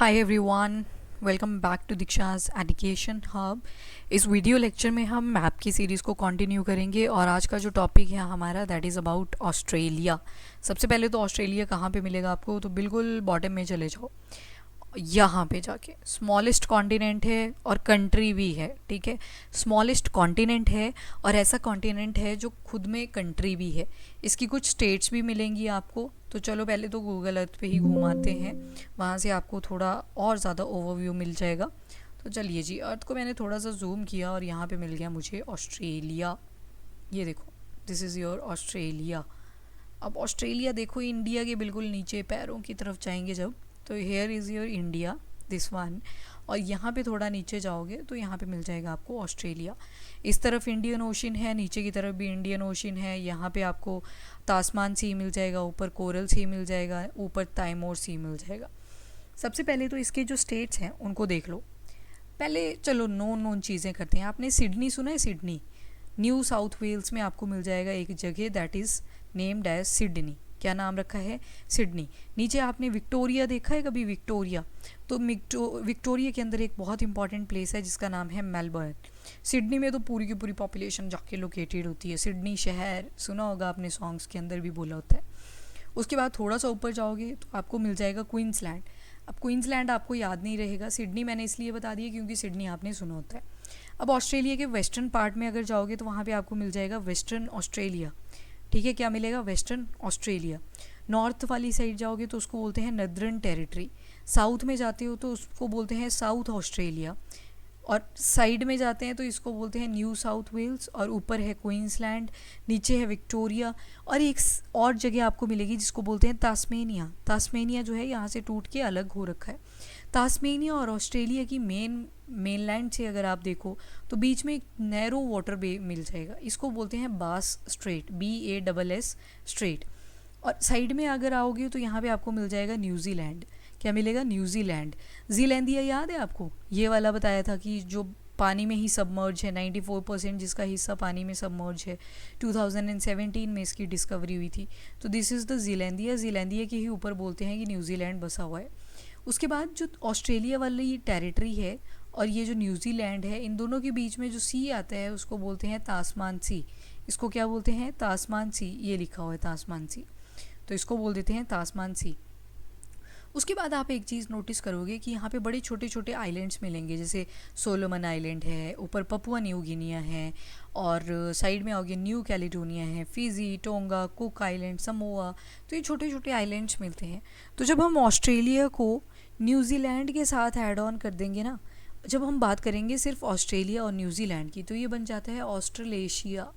Hi everyone, welcome back to Diksha's education hub. इस video lecture में हम मैप की सीरीज़ को कंटिन्यू करेंगे और आज का जो टॉपिक है हमारा दैट इज़ अबाउट ऑस्ट्रेलिया। सबसे पहले तो ऑस्ट्रेलिया कहाँ पे मिलेगा आपको, तो बिल्कुल बॉटम में चले जाओ, यहाँ पे जाके स्मॉलेस्ट कॉन्टिनेंट है और कंट्री भी है। ठीक है, स्मॉलेस्ट कॉन्टिनेंट है और ऐसा कॉन्टिनेंट है जो खुद में कंट्री भी है। इसकी कुछ स्टेट्स भी मिलेंगी आपको। तो चलो पहले तो गूगल अर्थ पे ही घुमाते हैं, वहाँ से आपको थोड़ा और ज़्यादा ओवरव्यू मिल जाएगा। तो चलिए जी, अर्थ को मैंने थोड़ा सा जूम किया और यहाँ पे मिल गया मुझे ऑस्ट्रेलिया। ये देखो, दिस इज़ योर ऑस्ट्रेलिया। अब ऑस्ट्रेलिया देखो, इंडिया के बिल्कुल नीचे पैरों की तरफ जाएंगे जब, तो here is your India, this one. और यहाँ पे थोड़ा नीचे जाओगे तो यहाँ पे मिल जाएगा आपको ऑस्ट्रेलिया। इस तरफ इंडियन ओशन है, नीचे की तरफ भी इंडियन ओशन है। यहाँ पे आपको तास्मान सी मिल जाएगा, ऊपर कोरल सी मिल जाएगा, ऊपर ताइमोर सी मिल जाएगा। सबसे पहले तो इसके जो स्टेट्स हैं उनको देख लो। पहले चलो नोन चीज़ें करते हैं। आपने सिडनी सुना है? सिडनी न्यू साउथ वेल्स में आपको मिल जाएगा एक जगह, that is named as Sydney. क्या नाम रखा है? सिडनी। नीचे आपने विक्टोरिया देखा है कभी? विक्टोरिया, तो विक्टोरिया के अंदर एक बहुत इंपॉर्टेंट प्लेस है जिसका नाम है मेलबर्न। सिडनी में तो पूरी की पूरी पॉपुलेशन जाके लोकेटेड होती है। सिडनी शहर सुना होगा आपने, सॉन्ग्स के अंदर भी बोला होता है। उसके बाद थोड़ा सा ऊपर जाओगे तो आपको मिल जाएगा क्वींसलैंड। अब क्वींसलैंड आपको याद नहीं रहेगा, सिडनी मैंने इसलिए बता दिया क्योंकि सिडनी आपने सुना होता है। अब ऑस्ट्रेलिया के वेस्टर्न पार्ट में अगर जाओगे तो वहाँ पे आपको मिल जाएगा वेस्टर्न ऑस्ट्रेलिया। ठीक है, क्या मिलेगा? Western Australia. नॉर्थ वाली साइड जाओगे तो उसको बोलते हैं नदर्न टेरिटरी। साउथ में जाते हो तो उसको बोलते हैं साउथ ऑस्ट्रेलिया। और साइड में जाते हैं तो इसको बोलते हैं न्यू साउथ वेल्स। और ऊपर है क्वींसलैंड, नीचे है विक्टोरिया, और एक और जगह आपको मिलेगी जिसको बोलते हैं तास्मेनिया। तास्मेनिया जो है यहाँ से टूट के अलग हो रखा है। तास्मेनिया और ऑस्ट्रेलिया की मेनलैंड से अगर आप देखो तो बीच में एक नैरो वाटर बे मिल जाएगा, इसको बोलते हैं बास स्ट्रेट, BASS स्ट्रेट। और साइड में अगर आओगे तो यहाँ पे आपको मिल जाएगा न्यूजीलैंड। क्या मिलेगा? न्यूजीलैंड। जीलैंडिया याद है आपको? ये वाला बताया था कि जो पानी में ही सबमर्ज है, 94% जिसका हिस्सा पानी में सबमर्ज है। 2017 में इसकी डिस्कवरी हुई थी। तो this is the Zealandia. Zealandia के ही ऊपर बोलते हैं कि न्यूजीलैंड बसा हुआ है। उसके बाद जो ऑस्ट्रेलिया वाली टेरिटरी है और ये जो न्यूजीलैंड है, इन दोनों के बीच में जो सी आता है उसको बोलते हैं तास्मान सी। इसको क्या बोलते हैं? तास्मान सी। ये लिखा हुआ है तास्मान सी, तो इसको बोल देते हैं तास्मान सी। उसके बाद आप एक चीज़ नोटिस करोगे कि यहाँ पे बड़े छोटे छोटे आइलैंड्स मिलेंगे, जैसे सोलोमन आइलैंड है, ऊपर पपुआ न्यू गिनिया है, और साइड में आओगे न्यू कैलिडोनिया है, Fiji, tonga, cook island, Samoa. तो ये छोटे छोटे आइलैंड्स मिलते हैं। तो जब हम ऑस्ट्रेलिया को न्यूजीलैंड के साथ ऐड ऑन कर देंगे ना, जब हम बात करेंगे सिर्फ ऑस्ट्रेलिया और न्यूजीलैंड की, तो ये बन जाता है ऑस्ट्रेलेशिया।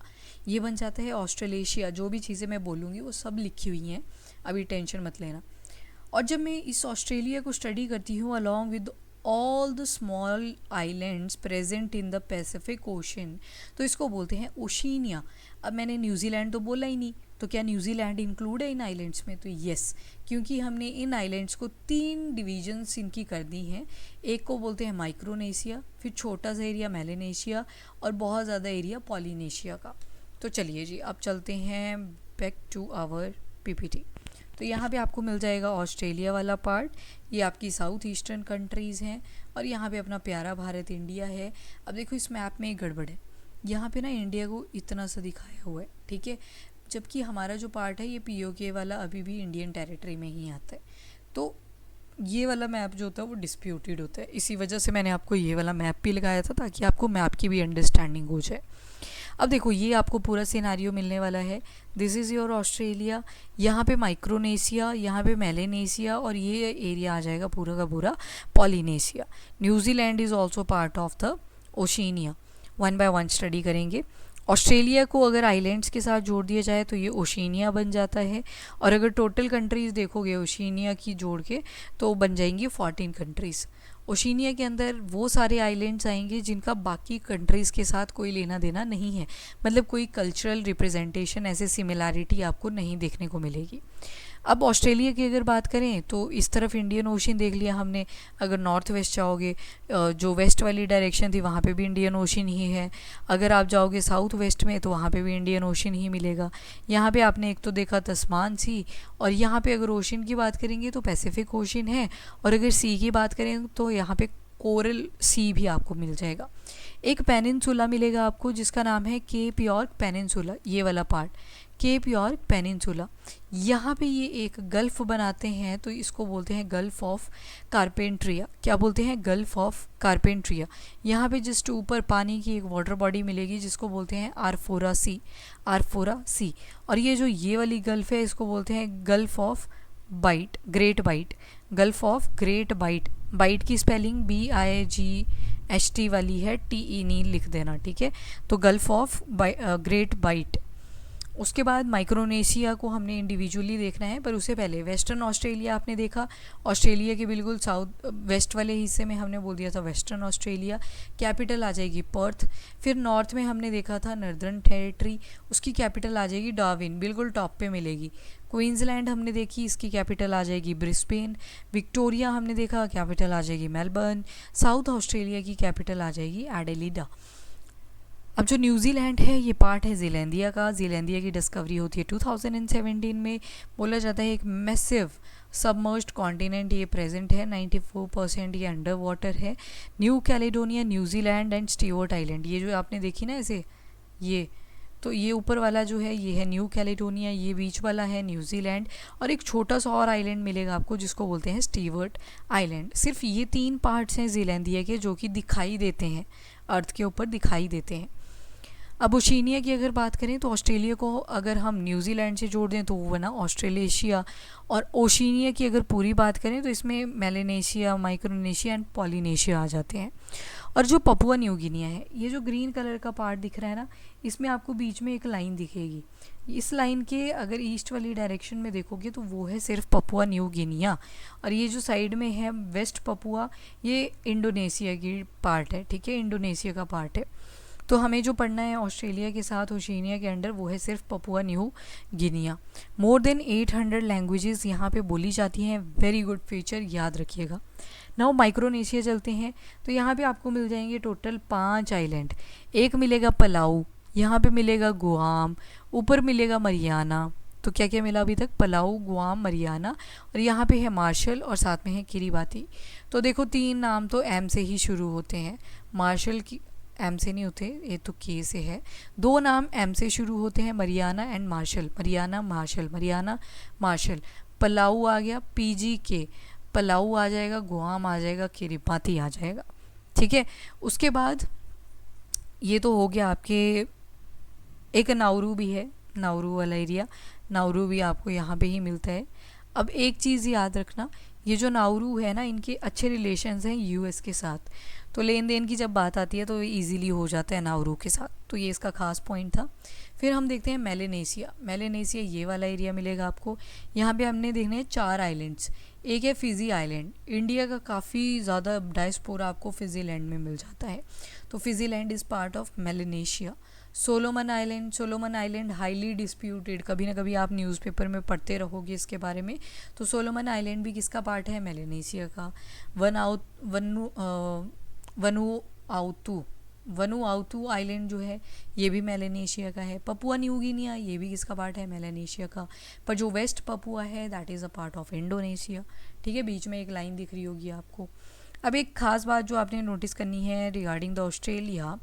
ये बन जाता है ऑस्ट्रेलेशिया। जो भी चीज़ें मैं बोलूँगी वो सब लिखी हुई हैं, अभी टेंशन मत लेना। और जब मैं इस ऑस्ट्रेलिया को स्टडी करती हूँ along with all the small islands present in the Pacific ocean, तो इसको बोलते हैं ओशिनिया। अब मैंने न्यूजीलैंड तो बोला ही नहीं, तो क्या न्यूजीलैंड इंक्लूड है इन आइलैंड्स में? तो यस, क्योंकि हमने इन आइलैंड्स को 3 डिवीजन्स इनकी कर दी हैं। एक को बोलते हैं माइक्रोनेशिया, फिर छोटा सा एरिया मेलेनेशिया, और बहुत ज़्यादा एरिया पॉलिनेशिया का। तो चलिए जी, अब चलते हैं बैक टू आवर PPT। तो यहाँ पे आपको मिल जाएगा ऑस्ट्रेलिया वाला पार्ट, ये आपकी साउथ ईस्टर्न कंट्रीज़ हैं, और यहाँ पे अपना प्यारा भारत इंडिया है। अब देखो इस मैप में एक गड़बड़ है, यहाँ पे ना इंडिया को इतना सा दिखाया हुआ है, ठीक है, जबकि हमारा जो पार्ट है ये POK वाला अभी भी इंडियन टेरिटरी में ही आता है। तो ये वाला मैप जो होता है वो डिस्प्यूटेड होता है, इसी वजह से मैंने आपको ये वाला मैप भी लगाया था ताकि आपको मैप की भी अंडरस्टैंडिंग हो जाए। अब देखो ये आपको पूरा सिनारियो मिलने वाला है। दिस इज़ योर ऑस्ट्रेलिया, यहाँ पे माइक्रोनेशिया, यहाँ पे मेलेनेशिया, और ये एरिया आ जाएगा पूरा का पूरा Polynesia. New Zealand is also part of the Oceania. 1 by 1 study करेंगे। ऑस्ट्रेलिया को अगर आइलैंड्स के साथ जोड़ दिया जाए तो ये ओशिनिया बन जाता है, और अगर टोटल कंट्रीज़ देखोगे ओशिनिया की जोड़ के तो बन जाएंगी 14 कंट्रीज़। ओशिनिया के अंदर वो सारे आइलैंड्स आएंगे जिनका बाकी कंट्रीज़ के साथ कोई लेना देना नहीं है, मतलब कोई कल्चरल रिप्रेजेंटेशन, ऐसे सिमिलैरिटी आपको नहीं देखने को मिलेगी। अब ऑस्ट्रेलिया की अगर बात करें तो इस तरफ इंडियन ओशन देख लिया हमने। अगर नॉर्थ वेस्ट जाओगे, जो वेस्ट वाली डायरेक्शन थी वहाँ पे भी इंडियन ओशन ही है। अगर आप जाओगे साउथ वेस्ट में तो वहाँ पे भी इंडियन ओशन ही मिलेगा। यहाँ पे आपने एक तो देखा तस्मान सी, और यहाँ पे अगर ओशन की बात करेंगे तो पैसिफिक ओशन है, और अगर सी की बात करें तो यहाँ पे कोरल सी भी आपको मिल जाएगा। एक पेनिनसुला मिलेगा आपको जिसका नाम है केप यॉर्क पेनिनसुला, ये वाला पार्ट केप यॉर्क पेनिनसुला। यहाँ पे ये एक गल्फ़ बनाते हैं तो इसको बोलते हैं गल्फ़ ऑफ कारपेंट्रिया। क्या बोलते हैं? Gulf of Carpentaria. यहाँ पे जस्ट ऊपर पानी की एक वाटर बॉडी मिलेगी जिसको बोलते हैं आरफोरा सी, आरफोरा सी। और ये जो ये वाली गल्फ़ है इसको बोलते हैं Gulf of Bight, Great Bight, Gulf of Great Bight. Bight की स्पेलिंग BIGHT वाली है, TE नहीं लिख देना, ठीक है। तो गल्फ़ ऑफ ग्रेट बाइट। उसके बाद माइक्रोनेशिया को हमने इंडिविजुअली देखना है, पर उससे पहले वेस्टर्न ऑस्ट्रेलिया आपने देखा। ऑस्ट्रेलिया के बिल्कुल साउथ वेस्ट वाले हिस्से में हमने बोल दिया था वेस्टर्न ऑस्ट्रेलिया, कैपिटल आ जाएगी पर्थ। फिर नॉर्थ में हमने देखा था नॉर्दर्न टेरिटरी, उसकी कैपिटल आ जाएगी डार्विन, बिल्कुल टॉप पे मिलेगी। क्वींसलैंड हमने देखी, इसकी कैपिटल आ जाएगी ब्रिस्बेन। विक्टोरिया हमने देखा, कैपिटल आ जाएगी मेलबर्न। साउथ ऑस्ट्रेलिया की कैपिटल आ जाएगी एडिलेडा। अब जो न्यूजीलैंड है ये पार्ट है ज़ीलैंडिया का। ज़ीलैंडिया की डिस्कवरी होती है 2017 में। बोला जाता है एक मैसिव सबमर्ज्ड कॉन्टिनेंट ये प्रेजेंट है, 94% ये अंडर वाटर है। New Caledonia, New Zealand and Stewart island, ये जो आपने देखी ना ऐसे, ये तो ये ऊपर वाला जो है ये है न्यू कैलेडोनिया, ये बीच वाला है न्यूजीलैंड, और एक छोटा सा और आइलैंड मिलेगा आपको जिसको बोलते हैं स्टीवर्ट आइलैंड। सिर्फ ये 3 पार्ट्स हैं ज़ीलैंडिया के जो कि दिखाई देते हैं, अर्थ के ऊपर दिखाई देते हैं। अब ओशिनिया की अगर बात करें तो ऑस्ट्रेलिया को अगर हम न्यूजीलैंड से जोड़ दें तो वो बना ऑस्ट्रेलेशिया। और ओशिनिया की अगर पूरी बात करें तो इसमें मेलेनेशिया, माइक्रोनेशिया एंड पॉलिनेशिया आ जाते हैं। और जो पपुआ न्यू गिनिया है, ये जो ग्रीन कलर का पार्ट दिख रहा है ना, इसमें आपको बीच में एक लाइन दिखेगी। इस लाइन के अगर ईस्ट वाली डायरेक्शन में देखोगे तो वो है सिर्फ पपुआ न्यू गिनिया, और ये जो साइड में है वेस्ट पपुआ, ये इंडोनेशिया की पार्ट है, ठीक है, इंडोनेशिया का पार्ट है। तो हमें जो पढ़ना है ऑस्ट्रेलिया के साथ ओशिनिया के अंडर वो है सिर्फ Papua new Guinea. More than 800 languages यहाँ पे बोली जाती हैं, वेरी गुड फीचर, याद रखिएगा। नाउ माइक्रोनेशिया चलते हैं तो यहाँ पे आपको मिल जाएंगे टोटल 5 आइलैंड। एक मिलेगा पलाऊ, यहाँ पे मिलेगा गुआम, ऊपर मिलेगा मरियाना। तो क्या क्या मिला अभी तक? पलाऊ, गुआम, मरियाना, और यहाँ पे है मार्शल और साथ में है किरिबाती। तो देखो 3 नाम तो एम से ही शुरू होते हैं। मार्शल की एम से नहीं होते, ये तो के से है। 2 नाम एम से शुरू होते हैं, Mariana and Marshall, Mariana Marshall, Mariana Marshall. Palau आ गया, PGK, पलाऊ आ जाएगा, गुआम आ जाएगा, किरिबाती आ जाएगा, ठीक है। उसके बाद ये तो हो गया आपके, एक नाउरू भी है, नाउरू वाला एरिया, नाउरू भी आपको यहाँ पे ही मिलता है। अब एक चीज़ याद रखना, ये जो नाउरू है ना, इनके अच्छे रिलेशंस हैं US के साथ, तो लेन देन की जब बात आती है तो इजीली हो जाता है नाउरू के साथ, तो ये इसका खास पॉइंट था। फिर हम देखते हैं मेलेनेशिया। मेलेनेशिया ये वाला एरिया मिलेगा आपको। यहाँ पे हमने देखने हैं 4 आइलैंड्स। एक है फिजी आइलैंड, इंडिया का काफ़ी ज़्यादा डायस्पोरा आपको फिजी लैंड में मिल जाता है, तो Fiji land is part of Melanesia. Solomon island, Solomon island highly disputed, कभी ना कभी आप न्यूज़पेपर में पढ़ते रहोगे इसके बारे में। तो सोलोमन आइलैंड भी किसका पार्ट है? मेलेनेशिया का। वनुआतू आइलैंड जो है ये भी मेलेनेशिया का है। पपुआ न्यू गिनिया ये भी किसका पार्ट है? मेलेनेशिया का। पर जो वेस्ट पपुआ है that is a part of Indonesia, ठीक है। बीच में एक लाइन दिख रही होगी आपको। अब एक खास बात जो आपने नोटिस करनी है रिगार्डिंग द ऑस्ट्रेलिया,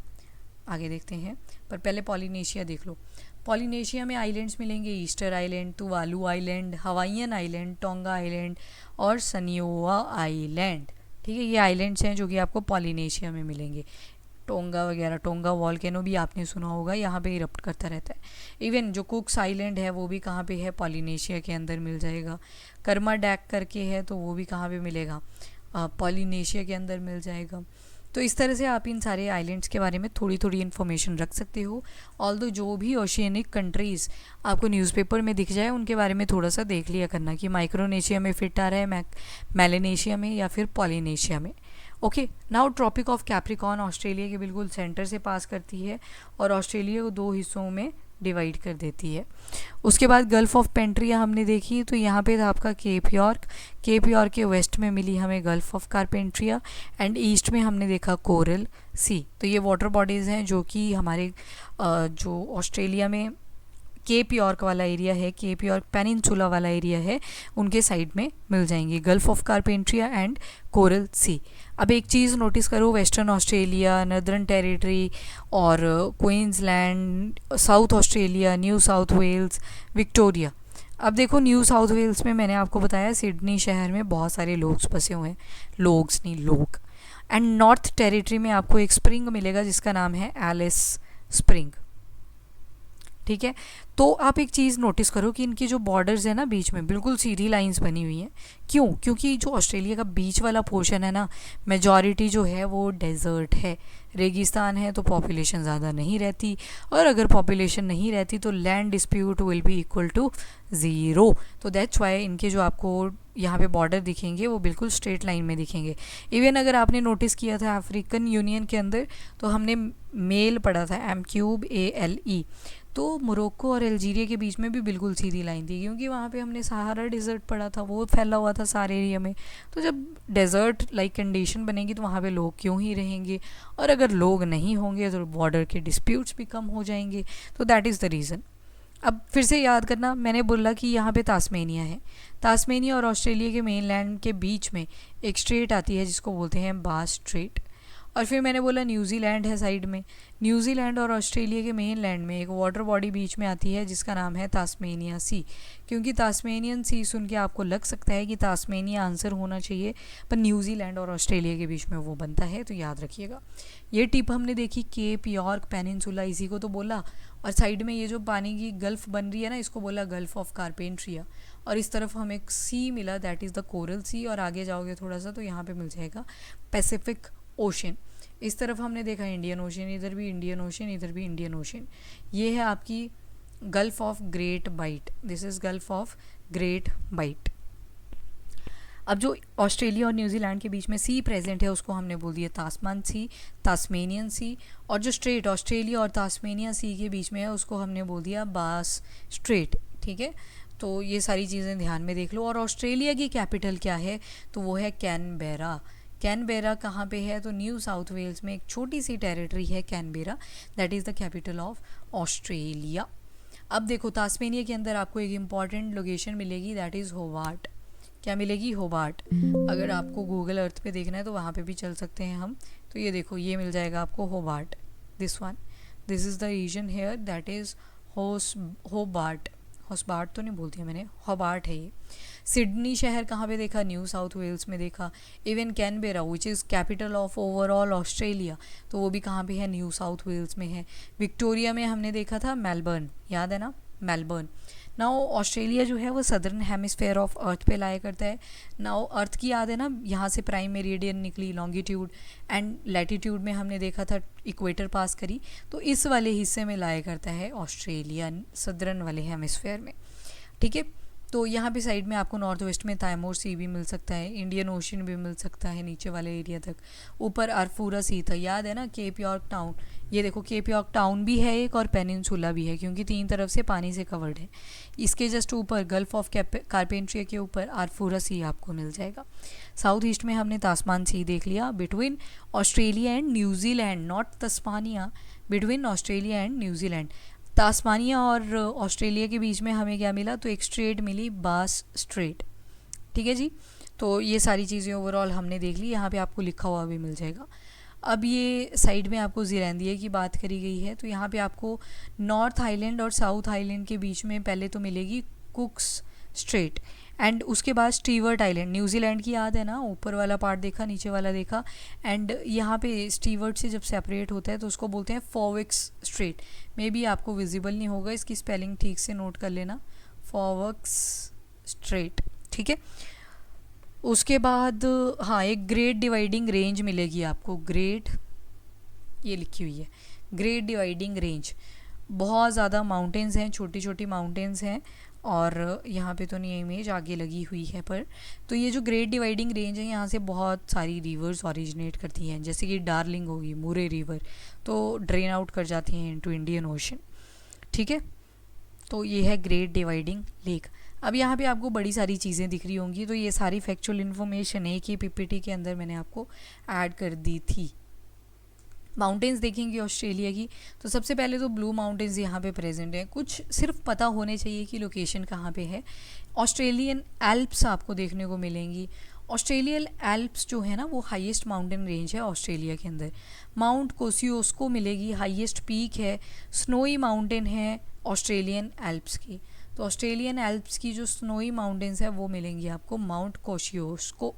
आगे देखते हैं, पर पहले पॉलिनेशिया देख लो। पॉलिनेशिया में आइलैंड्स मिलेंगे, Easter island, Tuvalu island, Hawaiian island, tonga island और सनियोवा आइलैंड, ठीक है। ये आइलैंड्स हैं जो कि आपको पॉलिनेशिया में मिलेंगे। टोंगा वगैरह, टोंगा वॉल्केनो भी आपने सुना होगा, यहाँ पे इरप्ट करता रहता है। इवन जो कुक्स आइलैंड है वो भी कहाँ पे है? पॉलिनेशिया के अंदर मिल जाएगा। कर्माडैक करके है तो वो भी कहाँ पे मिलेगा? पॉलिनेशिया के अंदर मिल जाएगा। तो इस तरह से आप इन सारे आइलैंड्स के बारे में थोड़ी थोड़ी इन्फॉर्मेशन रख सकते हो। ऑल्दो जो भी ओशियनिक कंट्रीज़ आपको न्यूज़पेपर में दिख जाए उनके बारे में थोड़ा सा देख लिया करना कि माइक्रोनेशिया में फिट आ रहा है, मेलेनेशिया में या फिर पॉलिनेशिया में। Okay, now Tropic of Capricorn Australia के बिल्कुल सेंटर से पास करती है और ऑस्ट्रेलिया को 2 हिस्सों में डिवाइड कर देती है। उसके बाद गल्फ़ ऑफ पेंट्रिया हमने देखी, तो यहाँ पे था आपका केप यॉर्क। केप यॉर्क के वेस्ट में मिली हमें gulf of Carpentaria and east में हमने देखा कोरल सी। तो ये वाटर बॉडीज़ हैं जो कि हमारे जो ऑस्ट्रेलिया में केप यॉर्क वाला एरिया है, केप यॉर्क पेनिनसुला वाला एरिया है, उनके साइड में मिल जाएंगे gulf of Carpentaria and Coral Sea. अब एक चीज़ नोटिस करो, वेस्टर्न ऑस्ट्रेलिया, नॉर्दर्न टेरिटरी और Queensland, South Australia, New South Wales, Victoria. अब देखो न्यू साउथ वेल्स में मैंने आपको बताया सिडनी शहर में बहुत सारे लोग बसे हुए हैं, लोग्स नहीं लोग। एंड नॉर्थ टेरिटरी में आपको एक स्प्रिंग मिलेगा जिसका नाम है एलिस स्प्रिंग, ठीक है। तो आप एक चीज़ नोटिस करो कि इनकी जो बॉर्डर्स है ना बीच में बिल्कुल सीधी लाइंस बनी हुई हैं। क्यों? क्योंकि जो ऑस्ट्रेलिया का बीच वाला पोर्शन है ना, मेजॉरिटी जो है वो डेजर्ट है, रेगिस्तान है, तो पॉपुलेशन ज़्यादा नहीं रहती, और अगर पॉपुलेशन नहीं रहती तो land dispute will be equal to zero. तो दैट्स वाई इनके जो आपको यहाँ पे बॉर्डर दिखेंगे वो बिल्कुल स्ट्रेट लाइन में दिखेंगे। इवन अगर आपने नोटिस किया था अफ्रीकन यूनियन के अंदर, तो हमने मेल पढ़ा था MQALE, तो मोरक्को और अल्जीरिया के बीच में भी बिल्कुल सीधी लाइन थी, क्योंकि वहाँ पे हमने सहारा डिज़र्ट पढ़ा था, वो फैला हुआ था सारे एरिया में। तो जब डेजर्ट लाइक कंडीशन बनेगी तो वहाँ पे लोग क्यों ही रहेंगे, और अगर लोग नहीं होंगे तो बॉर्डर के डिस्प्यूट्स भी कम हो जाएंगे। तो दैट इज़ द रीज़न। अब फिर से याद करना, मैंने बोला कि यहाँ पे तास्मेनिया है, तास्मेनिया और ऑस्ट्रेलिया के मेन लैंड के बीच में एक स्ट्रेट आती है जिसको बोलते हैं बास स्ट्रेट। और फिर मैंने बोला न्यूजीलैंड है साइड में, न्यूजीलैंड और ऑस्ट्रेलिया के मेन लैंड में एक वाटर बॉडी बीच में आती है जिसका नाम है तास्मेनिया सी। क्योंकि तास्मेनियन सी सुन के आपको लग सकता है कि तास्मेनिया आंसर होना चाहिए, पर न्यूजीलैंड और ऑस्ट्रेलिया के बीच में वो बनता है, तो याद रखिएगा। ये टिप हमने देखी केप यॉर्क पेनिनसुला, इसी को तो बोला। और साइड में ये जो पानी की गल्फ़ बन रही है ना, इसको बोला गल्फ़ ऑफ कारपेंट्रिया। और इस तरफ हमें एक सी मिला, दैट इज़ द कोरल सी। और आगे जाओगे थोड़ा सा तो यहाँ पे मिल जाएगा पैसिफिक ओशन। इस तरफ हमने देखा इंडियन ओशन, इधर भी इंडियन ओशन, इधर भी इंडियन ओशन। ये है आपकी Gulf of Great Bight, this is Gulf of Great Bight. अब जो ऑस्ट्रेलिया और न्यूजीलैंड के बीच में सी प्रेजेंट है उसको हमने बोल दिया तास्मान सी, तास्मेनियन सी। और जो स्ट्रेट ऑस्ट्रेलिया और तास्मेनिया सी के बीच में है उसको हमने बोल दिया बास स्ट्रेट, ठीक है। तो ये सारी चीज़ें ध्यान में देख लो। और ऑस्ट्रेलिया की कैपिटल क्या है, तो वो है कैनबेरा। कैनबेरा कहाँ पे है, तो न्यू साउथ वेल्स में एक छोटी सी टेरिटरी है Canberra, that is the capital of Australia. अब देखो तास्मेनिया के अंदर आपको एक इम्पॉर्टेंट लोकेशन मिलेगी, दैट इज़ होबार्ट। क्या मिलेगी? होबार्ट। अगर आपको गूगल अर्थ पे देखना है तो वहाँ पे भी चल सकते हैं हम। तो ये देखो, ये मिल जाएगा आपको Hobart, this one, this is the region here, that is Hobart. हॉस्बार्ट तो नहीं बोलती है मैंने, होबार्ट है ये। सिडनी शहर कहाँ पे देखा? न्यू साउथ वेल्स में देखा। Even Canberra which is capital of overall Australia, तो वो भी कहाँ पे है? न्यू साउथ वेल्स में है। विक्टोरिया में हमने देखा था मेलबर्न, याद है ना, मेलबर्न। नाउ ऑस्ट्रेलिया जो है वो सदर्न हेमिस्फेयर ऑफ अर्थ पे लाया करता है। नाउ अर्थ की याद है ना, यहाँ से प्राइम मेरिडियन निकली, लॉन्गिट्यूड एंड लैटिट्यूड में हमने देखा था इक्वेटर पास करी, तो इस वाले हिस्से में लाया करता है ऑस्ट्रेलिया, सदर्न वाले हेमिस्फेयर में, ठीक है। तो यहाँ पे साइड में आपको नॉर्थ वेस्ट में ताइमोर सी भी मिल सकता है, इंडियन ओशन भी मिल सकता है नीचे वाले एरिया तक। ऊपर अरफूरा सी था, याद है ना, केप यॉर्क टाउन। ये देखो केप यॉर्क टाउन भी है एक और पेनिनसुला भी है, क्योंकि तीन तरफ से पानी से कवर्ड है। इसके जस्ट ऊपर गल्फ ऑफ कारपेंट्रिया के ऊपर अरफूरा सी आपको मिल जाएगा। साउथ ईस्ट में हमने तास्मान सी देख लिया, between Australia and New Zealand, not Tasmania, between Australia and New Zealand. Tasmania और ऑस्ट्रेलिया के बीच में हमें क्या मिला, तो एक स्ट्रेट मिली, बास स्ट्रेट, ठीक है जी। तो ये सारी चीज़ें ओवरऑल हमने देख ली, यहाँ पे आपको लिखा हुआ भी मिल जाएगा। अब ये साइड में आपको ज़ीलैंडिया की बात करी गई है, तो यहाँ पे आपको नॉर्थ आइलैंड और साउथ आइलैंड के बीच में पहले तो मिलेगी कुक्स स्ट्रेट, एंड उसके बाद स्टीवर्ट आइलैंड। न्यूजीलैंड की याद है ना, ऊपर वाला पार्ट देखा, नीचे वाला देखा। एंड यहाँ पे स्टीवर्ट से जब सेपरेट होता है तो उसको बोलते हैं फॉविक्स स्ट्रेट। मे बी आपको विजिबल नहीं होगा, इसकी स्पेलिंग ठीक से नोट कर लेना, फॉविक्स स्ट्रेट, ठीक है। उसके बाद हाँ, एक ग्रेट डिवाइडिंग रेंज मिलेगी आपको, ग्रेट, ये लिखी हुई है, ग्रेट डिवाइडिंग रेंज। बहुत ज़्यादा माउंटेन्स हैं, छोटी छोटी माउंटेन्स हैं, और यहाँ पे तो नहीं इमेज आगे लगी हुई है, पर तो ये जो ग्रेट डिवाइडिंग रेंज है, यहाँ से बहुत सारी रिवर्स ओरिजिनेट करती हैं, जैसे कि डार्लिंग होगी, मुरे रिवर, तो ड्रेन आउट कर जाती हैं इनटू इंडियन ओशन, ठीक है, तो ये है ग्रेट डिवाइडिंग लेक। अब यहाँ पे आपको बड़ी सारी चीज़ें दिख रही होंगी, तो ये सारी फैक्चुअल इन्फॉर्मेशन एक ही पीपीटी के अंदर मैंने आपको ऐड कर दी थी। माउंटेन्स देखेंगे ऑस्ट्रेलिया की, तो सबसे पहले तो ब्लू माउंटेन्स यहाँ पे प्रेजेंट हैं। कुछ सिर्फ पता होने चाहिए कि लोकेशन कहाँ पे है। ऑस्ट्रेलियन एल्प्स आपको देखने को मिलेंगी। ऑस्ट्रेलियन एल्प्स जो है ना वो हाईएस्ट माउंटेन रेंज है ऑस्ट्रेलिया के अंदर। माउंट कोसियोस्को मिलेगी, हाईएस्ट पीक है, स्नोई माउंटेन है ऑस्ट्रेलियन एल्प्स की। तो ऑस्ट्रेलियन एल्प्स की जो स्नोई माउंटेन्स है वो मिलेंगी आपको माउंट कोसियोस्को,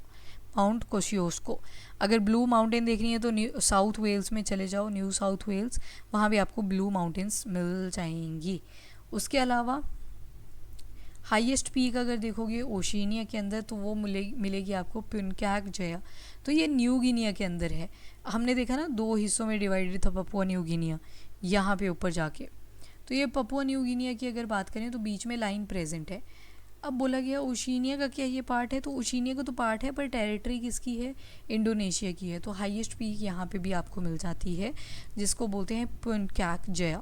माउंट कोसियोस्को। अगर ब्लू माउंटेन देखनी है तो साउथ वेल्स में चले जाओ, न्यू साउथ वेल्स, वहाँ भी आपको ब्लू माउंटेन्स मिल जाएंगी। उसके अलावा हाईएस्ट पीक अगर देखोगे ओशिनिया के अंदर तो वो मिलेगी आपको पुनक्याक जया। तो ये न्यू गिनिया के अंदर है। हमने देखा ना 2 हिस्सों में डिवाइडेड था पपुआ न्यू गिनिया, यहाँ पे ऊपर जाके। तो ये पपुआ न्यू गिनिया की अगर बात करें तो बीच में लाइन प्रेजेंट है। अब बोला गया ओशिनिया का क्या ये पार्ट है, तो ओशिनिया का तो पार्ट है पर टेरिटरी किसकी है, इंडोनेशिया की है। तो हाईएस्ट पीक यहाँ पे भी आपको मिल जाती है जिसको बोलते हैं पुनक्याक जया,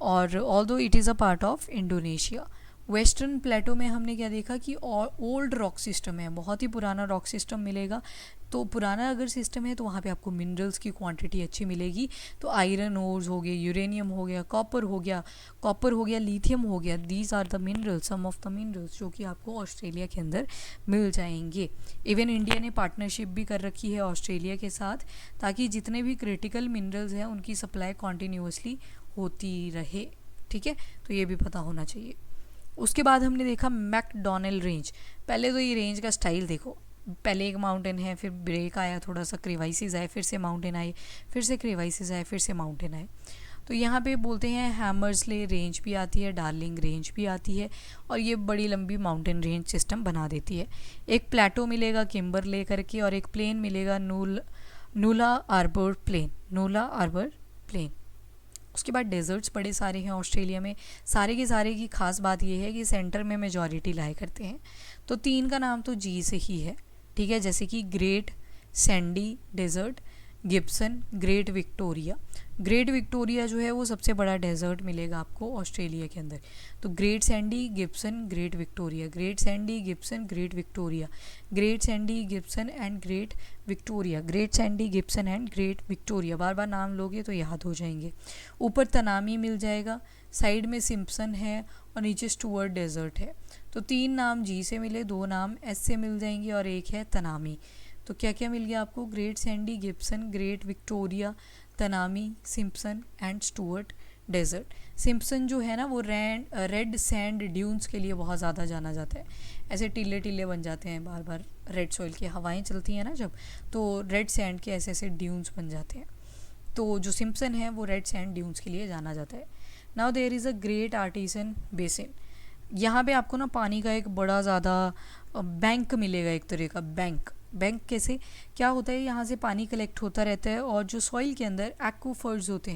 और although it is a part of Indonesia. Western plateau में हमने क्या देखा कि ओल्ड रॉक सिस्टम है, बहुत ही पुराना रॉक सिस्टम मिलेगा। तो पुराना अगर सिस्टम है तो वहाँ पे आपको मिनरल्स की क्वांटिटी अच्छी मिलेगी। तो आयरन ओर्स हो गए, यूरेनियम हो गया, कॉपर हो गया, लिथियम हो गया। These are the minerals, some of the minerals जो कि आपको ऑस्ट्रेलिया के अंदर मिल जाएंगे। इवन इंडिया ने पार्टनरशिप भी कर रखी है ऑस्ट्रेलिया के साथ, ताकि जितने भी क्रिटिकल मिनरल्स हैं उनकी सप्लाई कॉन्टीन्यूसली होती रहे। ठीक है, तो ये भी पता होना चाहिए। उसके बाद हमने देखा मैकडॉनल्ड रेंज। पहले तो ये रेंज का स्टाइल देखो, पहले एक माउंटेन है, फिर ब्रेक आया, थोड़ा सा क्रेवाइसिस आए, फिर से माउंटेन आए, फिर से क्रेवाइसिस आए, फिर से माउंटेन आए। तो यहाँ पे बोलते हैं हैमर्सले रेंज भी आती है, डार्लिंग रेंज भी आती है, और ये बड़ी लंबी माउंटेन रेंज सिस्टम बना देती है। एक प्लेटो मिलेगा किम्बरले करके, और एक प्लेन मिलेगा नूला आर्बर प्लेन। उसके बाद डेजर्ट्स बड़े सारे हैं ऑस्ट्रेलिया में। सारे के सारे की खास बात यह है कि सेंटर में मेजॉरिटी लाया करते हैं। तो 3 का नाम तो जी से ही है, ठीक है, जैसे कि Great Sandy Desert, Gibson, Great Victoria. Great Victoria जो है वो सबसे बड़ा डेजर्ट मिलेगा आपको ऑस्ट्रेलिया के अंदर। तो Great Sandy, Gibson, Great Victoria, Great Sandy, Gibson, Great Victoria, Great Sandy, Gibson and Great Victoria, Great Sandy, Gibson and Great Victoria. बार बार नाम लोगे तो याद हो जाएंगे। ऊपर तनामी मिल जाएगा, साइड में सिम्पसन है, और नीचे स्टुअर्ट डेजर्ट है। तो 3 नाम जी से मिले, 2 नाम एस से मिल जाएंगे, और एक है तनामी। तो क्या क्या मिल गया आपको, Great Sandy, Gibson, Great Victoria, Tanami, Simpson and Stuart Desert. Simpson जो है ना वो रेड सैंड ड्यून्स के लिए बहुत ज़्यादा जाना जाता है। ऐसे टीले टीले बन जाते हैं बार बार, रेड सॉइल की हवाएं चलती हैं ना जब, तो रेड सैंड के ऐसे ऐसे ड्यून्स बन जाते हैं। तो जो सिम्पसन है वो रेड सैंड ड्यून्स के लिए जाना जाता है। Now there is a Great Artesian Basin. यहाँ पे आपको ना पानी का एक बड़ा ज़्यादा बैंक मिलेगा, एक तरह का बैंक। कैसे क्या होता है, यहाँ से पानी कलेक्ट होता रहता है, और जो सॉइल के अंदर एक्वाफर्स होते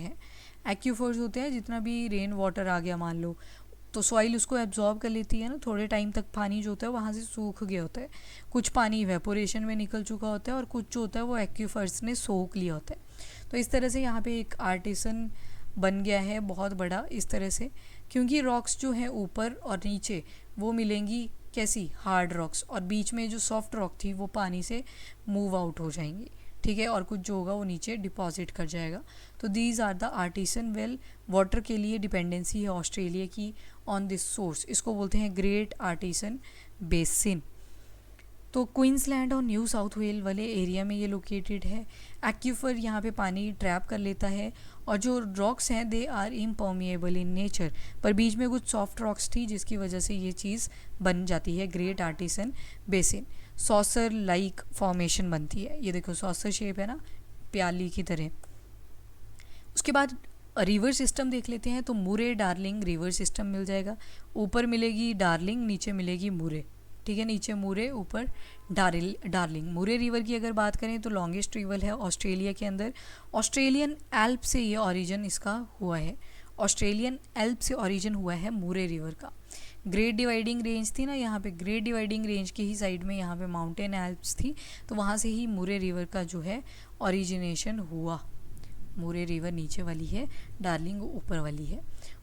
हैं, जितना भी रेन वाटर आ गया मान लो, तो सॉइल उसको एब्जॉर्ब कर लेती है ना। थोड़े टाइम तक पानी जो होता है वहाँ से सूख गया होता है, कुछ पानी इवेपोरेशन में निकल चुका होता है, और कुछ जो होता है वो एक्वाफर्स ने सोख लिया होता है। तो इस तरह से यहाँ पे एक आर्टिसन बन गया है बहुत बड़ा, इस तरह से, क्योंकि रॉक्स जो हैं ऊपर और नीचे वो मिलेंगी कैसी, हार्ड रॉक्स, और बीच में जो सॉफ्ट रॉक थी वो पानी से मूव आउट हो जाएंगी, ठीक है, और कुछ जो होगा वो नीचे डिपॉजिट कर जाएगा। तो these are the artesian well. Water के लिए डिपेंडेंसी है ऑस्ट्रेलिया की ऑन दिस सोर्स, इसको बोलते हैं ग्रेट आर्टिसन बेसिन। तो क्वींसलैंड और न्यू साउथ वेल वाले एरिया में ये लोकेटेड है। एक्यूफर यहाँ पे पानी ट्रैप कर लेता है, और जो रॉक्स हैं they are impermeable in nature, पर बीच में कुछ सॉफ्ट रॉक्स थी जिसकी वजह से ये चीज़ बन जाती है great Artesian basin. Saucer like formation बनती है, ये देखो सॉसर शेप है ना, प्याली की तरह। उसके बाद रिवर सिस्टम देख लेते हैं। तो मुरे डार्लिंग रिवर सिस्टम मिल जाएगा। ऊपर मिलेगी डार्लिंग, नीचे मिलेगी मुरे, ठीक है, नीचे मुरे, ऊपर डार्लिंग। मुरे रिवर की अगर बात करें तो लॉन्गेस्ट रिवर है ऑस्ट्रेलिया के अंदर। ऑस्ट्रेलियन एल्प से ये ओरिजिन इसका हुआ है, ऑस्ट्रेलियन एल्प से ओरिजिन हुआ है मुरे रिवर का। ग्रेट डिवाइडिंग रेंज थी ना यहाँ पे, ग्रेट डिवाइडिंग रेंज के ही साइड में यहाँ पे माउंटेन एल्प्स थी, तो वहाँ से ही मुरे रिवर का जो है ओरिजिनेशन हुआ। मुरे रिवर नीचे वाली है, डार्लिंग ऊपर वाली है।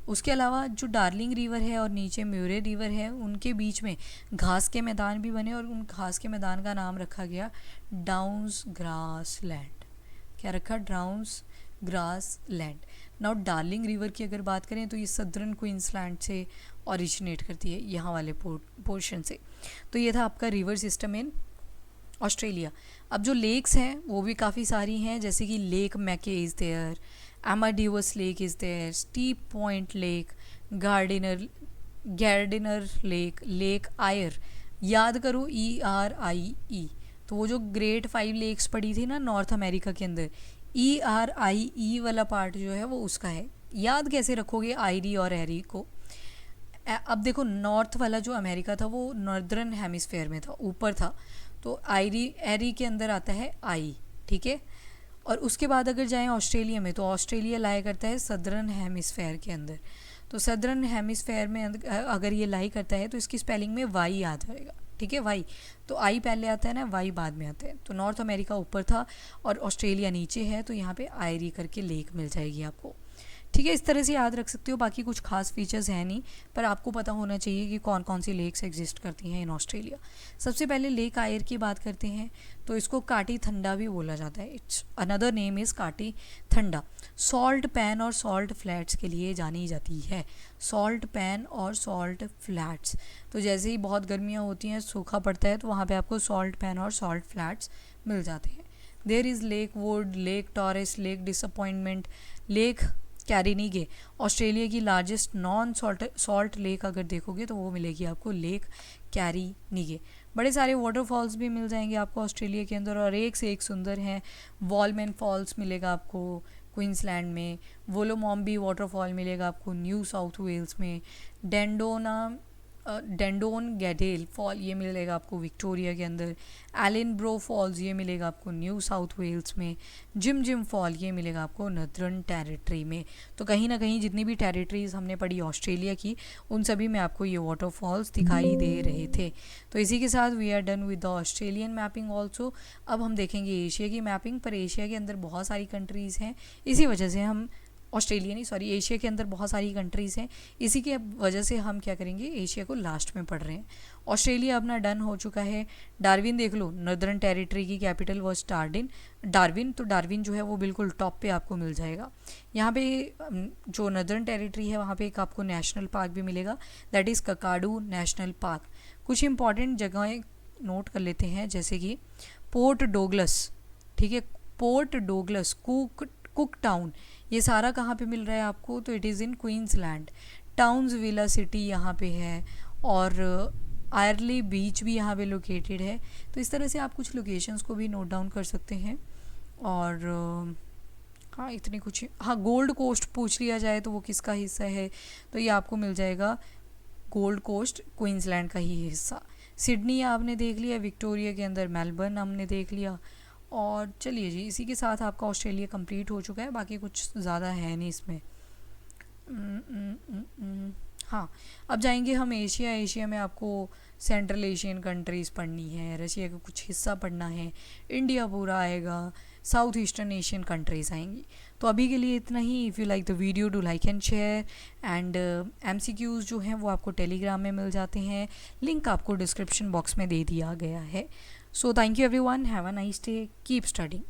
उसके अलावा जो डार्लिंग रिवर है और नीचे म्यूरे रिवर है, उनके बीच में घास के मैदान भी बने और उन घास के मैदान का नाम रखा गया डाउन्स ग्रास लैंड। क्या रखा? Downs grass land. Now darling river की अगर बात करें तो ये सदर्न क्वींसलैंड से ओरिजिनेट करती है, यहाँ वाले पोर्शन से। तो ये था आपका रिवर सिस्टम इन ऑस्ट्रेलिया। अब जो लेक्स हैं वो भी काफ़ी सारी हैं, जैसे कि Lake Mackay is there, Amadeus Lake is there, Steep Point Lake, Gairdner Lake, Lake Eyre. याद करो ERIE। तो वो जो ग्रेट 5 लेक्स पड़ी थी ना नॉर्थ अमेरिका के अंदर, ERIE वाला पार्ट जो है वो उसका है। याद कैसे रखोगे आयरी और एरी को? अब देखो, नॉर्थ वाला जो अमेरिका था वो नॉर्दर्न हेमिस्फेयर में था, ऊपर था, तो एरी के अंदर आता है आई, ठीक है। और उसके बाद अगर जाएं ऑस्ट्रेलिया में, तो ऑस्ट्रेलिया लाई करता है सदर्न हेमिस्फेयर के अंदर। तो सदर्न हेमिस्फेयर में अगर ये लाई करता है तो इसकी स्पेलिंग में वाई आ जाएगा, ठीक है, वाई। तो आई पहले आता है ना, वाई बाद में आता है। तो नॉर्थ अमेरिका ऊपर था और ऑस्ट्रेलिया नीचे है, तो यहाँ पे आयरी करके लेक मिल जाएगी आपको, ठीक है। इस तरह से याद रख सकते हो। बाकी कुछ खास फीचर्स हैं नहीं, पर आपको पता होना चाहिए कि कौन कौन सी लेक्स एग्जिस्ट करती हैं इन ऑस्ट्रेलिया। सबसे पहले लेक आयर की बात करते हैं, तो इसको काटी थंडा भी बोला जाता है। इट्स अनदर नेम इज़ काटी थंडा। सॉल्ट पैन और सॉल्ट फ्लैट्स के लिए जानी जाती है। सॉल्ट पैन और सॉल्ट फ्लैट्स, तो जैसे ही बहुत गर्मियाँ होती हैं, सूखा पड़ता है, तो वहाँ पे आपको सॉल्ट पैन और सॉल्ट फ्लैट्स मिल जाते हैं। There is Lake Wood, Lake Torrens, Lake Disappointment, Lake Carnegie. Australia की लार्जेस्ट नॉन सॉल्ट लेक अगर देखोगे तो वो मिलेगी आपको लेक कैरिनिगे। बड़े सारे वाटरफॉल्स भी मिल जाएंगे आपको ऑस्ट्रेलिया के अंदर, और एक से एक सुंदर हैं। वॉलमैन फॉल्स मिलेगा आपको क्वींसलैंड में, वोलोमॉम्बी वाटरफॉल मिलेगा आपको न्यू साउथ वेल्स में, डेंडोन गैडेल फॉल ये मिलेगा आपको विक्टोरिया के अंदर, एलन ब्रो फॉल्स ये मिलेगा आपको न्यू साउथ वेल्स में, जिम फॉल ये मिलेगा आपको नॉर्दर्न टेरिटरी में। तो कहीं ना कहीं जितनी भी टेरिटरीज हमने पढ़ी ऑस्ट्रेलिया की, उन सभी में आपको ये वाटरफॉल्स दिखाई दे रहे थे। तो इसी के साथ we are done with the Australian mapping also. अब हम देखेंगे एशिया की मैपिंग, पर एशिया के अंदर बहुत सारी कंट्रीज़ हैं, इसी वजह से हम एशिया के अंदर बहुत सारी कंट्रीज़ हैं, इसी के वजह से हम क्या करेंगे, एशिया को लास्ट में पढ़ रहे हैं। ऑस्ट्रेलिया अपना डन हो चुका है। डार्विन देख लो, नॉर्दर्न टेरिटरी की कैपिटल वॉज डार्विन। तो डार्विन जो है वो बिल्कुल टॉप पे आपको मिल जाएगा। यहाँ पे जो नॉर्दर्न टेरिटरी है वहाँ पे एक आपको नेशनल पार्क भी मिलेगा, that is Kakadu national park. कुछ इंपॉर्टेंट जगहें नोट कर लेते हैं, जैसे कि पोर्ट डोगलस, ठीक है, पोर्ट डोगलस, कुक टाउन, ये सारा कहाँ पे मिल रहा है आपको, तो it is in Queensland. Townsville city यहाँ पे है, और आयरली बीच भी यहाँ पे लोकेटेड है। तो इस तरह से आप कुछ लोकेशंस को भी नोट डाउन कर सकते हैं। और हाँ, इतनी कुछ। हाँ, गोल्ड कोस्ट पूछ लिया जाए तो वो किसका हिस्सा है, तो ये आपको मिल जाएगा गोल्ड कोस्ट क्वींसलैंड का ही हिस्सा। सिडनी आपने देख लिया, विक्टोरिया के अंदर मेलबर्न हमने देख लिया। और चलिए जी, इसी के साथ आपका ऑस्ट्रेलिया कंप्लीट हो चुका है, बाकी कुछ ज़्यादा है नहीं इसमें। हाँ, अब जाएंगे हम एशिया में आपको सेंट्रल एशियन कंट्रीज़ पढ़नी है, रशिया का कुछ हिस्सा पढ़ना है, इंडिया पूरा आएगा, साउथ ईस्टर्न एशियन कंट्रीज़ आएंगी। तो अभी के लिए इतना ही। If you like the video, do like and share, and MCQs जो हैं वो आपको टेलीग्राम में मिल जाते हैं, लिंक आपको डिस्क्रिप्शन बॉक्स में दे दिया गया है। So thank you everyone, have a nice day, keep studying.